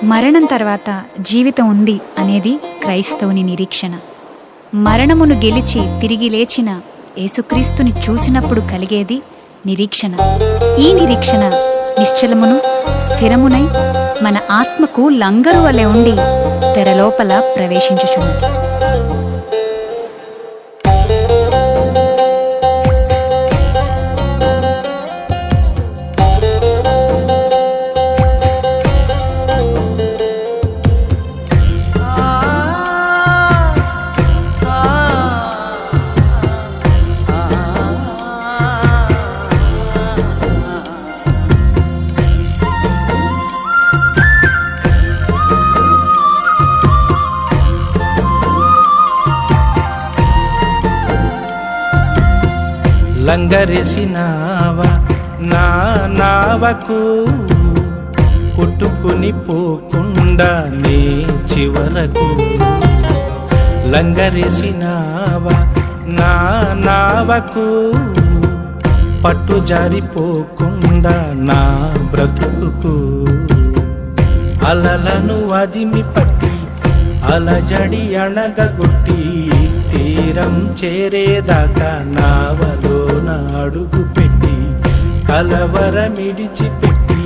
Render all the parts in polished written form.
మరణం తర్వాత జీవితం ఉంది అనేది క్రైస్తవుని నిరీక్షణ. మరణమును గెలిచి తిరిగి లేచిన యేసుక్రీస్తుని చూసినప్పుడు కలిగేది నిరీక్షణ. ఈ నిరీక్షణ నిశ్చలమును స్థిరమునై మన ఆత్మకు లంగరు వలె ఉండి తెరలోపల ప్రవేశించుచున్నది. లంగరేసినావా నా నావకు, కొట్టుకుని పోకుండా నే చివరకు. లంగరేసినావా నా నావకు, పట్టు జారిపోకుండా నా బ్రతుకుకు. అలలను అదిమి పట్టి అలజడి అణగగొట్టి తీరం చేరేదాకా నావలోన అడుగు పెట్టి కలవరమిడిచిపెట్టి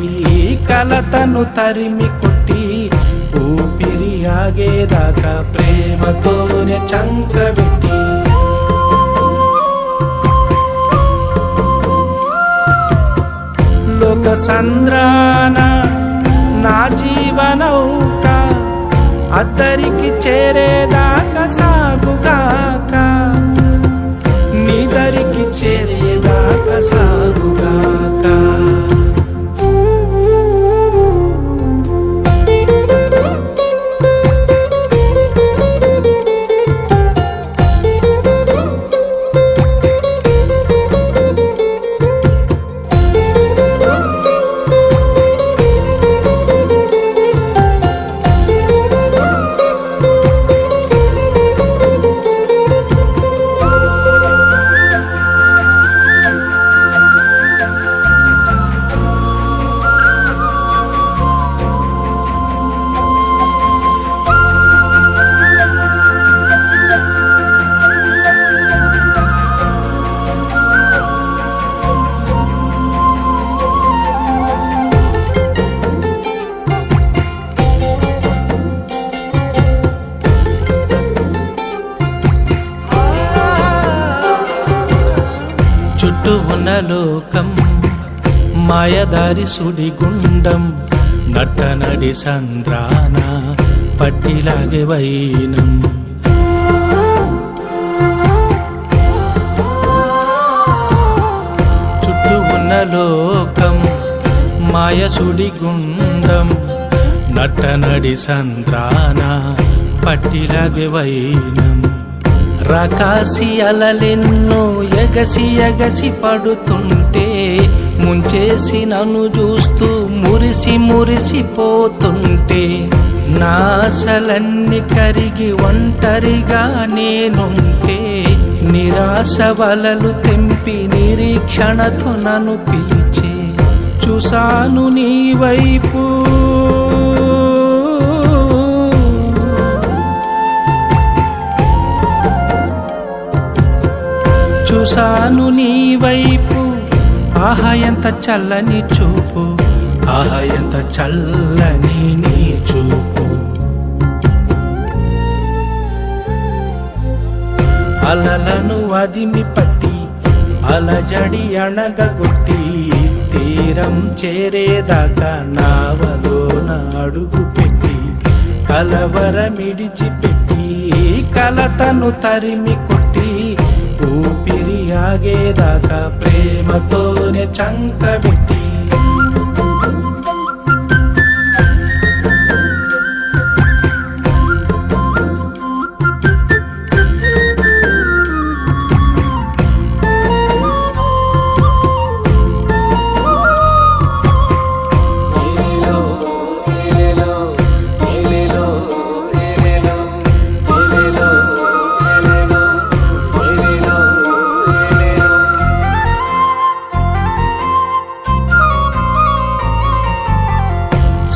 కలతను తరిమి కొట్టి ఊపిరి ఆగేదాకా ప్రేమతోనే చంకబెట్టి లోక సంద్రాన నా జీవనౌక అద్దరికి చేరేదాకా సాగుగాక, నీదరికి చేరేదాకా సాగుగాక. చుట్టూ ఉన్న లోకం మాయదారి సుడిగుండం, నట్టనడి సంద్రాన పట్టిలాగే వైనం. చుట్టూ ఉన్న లోకం మాయ సుడిగుండం, నట్టనడి సంద్రాన పట్టిలాగే వైనం. రాకాసి అలలెన్నో ఎగసి ఎగసి పడుతుంటే ముంచేసి నన్ను చూస్తూ మురిసి మురిసిపోతుంటే నాశలన్నీ కరిగి ఒంటరిగా నేనుంటే నిరాశ వలలు తెంపి నిరీక్షణతో నన్ను పిలిచే చూసాను నీ వైపు. చూసాను నీ వైపు, ఆహా ఎంత చల్లని చూపు, ఆహా ఎంత చల్లని నీ చూపు. అలలను అదిమి పట్టి అలజడి అణగగొట్టి తీరం చేరేదాకా నావలోన అడుగు పెట్టి కలవరమిడిచిపెట్టి కలతను తరిమి కొట్టి ఊపిరి ఆగేదాకా ప్రేమతోనే చంకబెట్టి.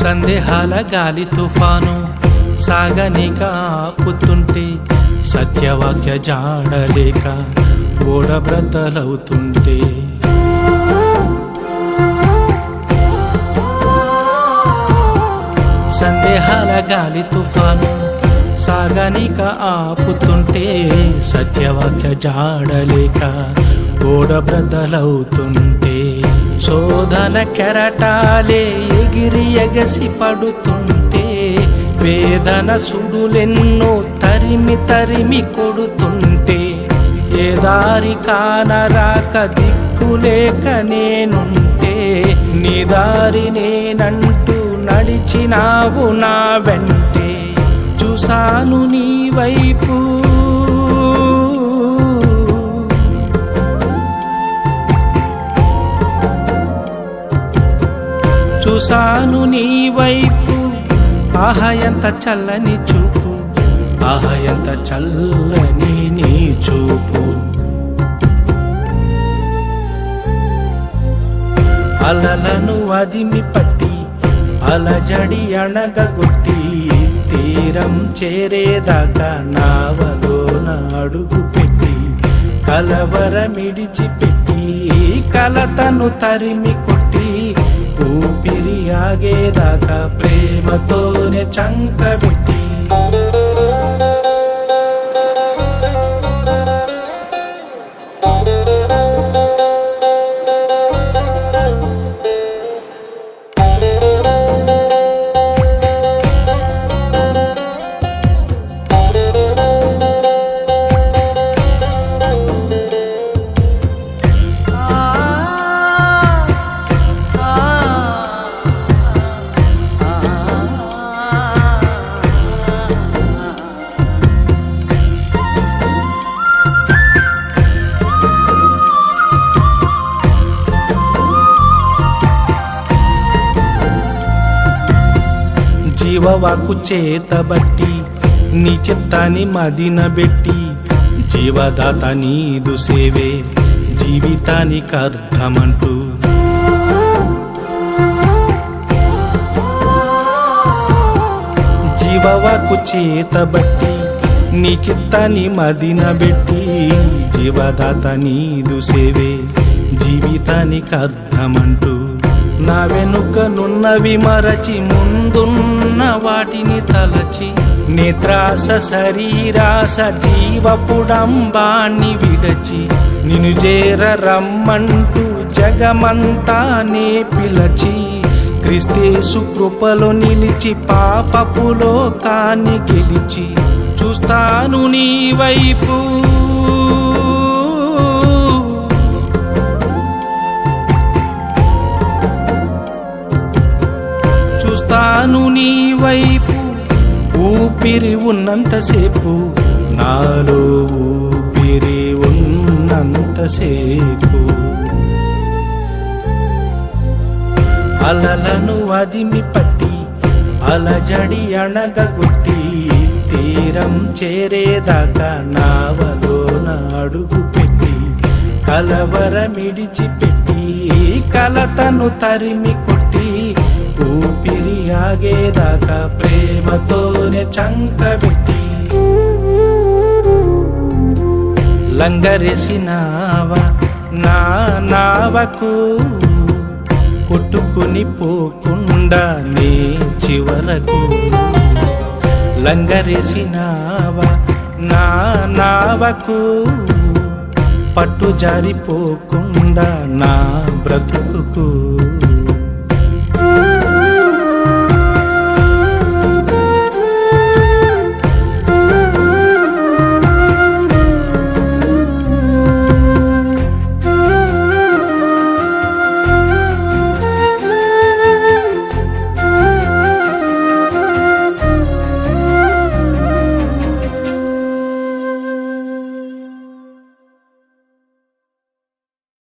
సందేహాల గాలి తుఫాను సాగనిక ఆపుతుంటే, సత్యవాక్య జాడలేక ఓడబ్రతలవుతుంటే, సందేహాల గాలి తుఫాను సాగనిక ఆపుతుంటే, సత్యవాక్య జాడలేక ఓడబ్రతలవుతుంటే, శోధన కెరటాలే ఎగిరి ఎగసి పడుతుంటే, వేదన సుడులెన్నో తరిమి తరిమి కొడుతుంటే, ఏ దారి కానరాక దిక్కులేక నేనుంటే, నీ దారి నేనంటూ నడిచినావు నా వెంటే, చూసాను నీ వైపు చూసాను నీ వైపు, ఆహ ఎంత చల్లని చూపు, ఆహ ఎంత చల్లని నీ చూపు. అలలను అదిమి పట్టి అలజడి అణగగొట్టి, తీరం చేరేదాకా నావలోన అడుగు పెట్టి, కలవరమిడిచిపెట్టి కలతను తరిమి కొట్టి, ఊపిరి ఆగేదాకా ప్రేమతోనే చంకబెట్టి, జీవవాకు చేతబట్టి నీ చిత్తాన్ని మదినబెట్టి, జీవదాత నీదు సేవే జీవితానికి అర్థమంటూ, జీవవాకు చేతబట్టి నీ చిత్తాన్ని మదినబెట్టి, జీవదాత నీదు సేవే జీవితానికి అర్థమంటూ, నా వెనుకనున్నవి మరచి ముందున్న వాటిని తలచి, నేత్రాస శరీరాస జీవపుడంబాన్ని విడచి, నిన్ను చేర రమ్మంటూ జగమంతా నే పిలచి, క్రీస్తేసు కృపలో నిలిచి పాపపులో కాని గెలిచి, చూస్తాను నీ వైపు చూస్తాను నీ వైపు, ఊపిరి ఉన్నంతసేపు నాలో ఊపిరి ఉన్నంతసేపు. అలలను అదిమి పట్టి అలజడి అణగగొట్టి, తీరం చేరేదాకా నావలోన అడుగు పెట్టి, కలవరమిడిచిపెట్టి కలతను తరిమి కొట్టి, ఊపిరి ఆగేదాకా ప్రేమతోనే చంకబెట్టి, లంగరేసినావా నా నావకు, కొట్టుకుని పోకుండా నీ చివరకు, లంగరేసినావా నా నావకు, పట్టు జారిపోకుండా నా బ్రతుకుకు.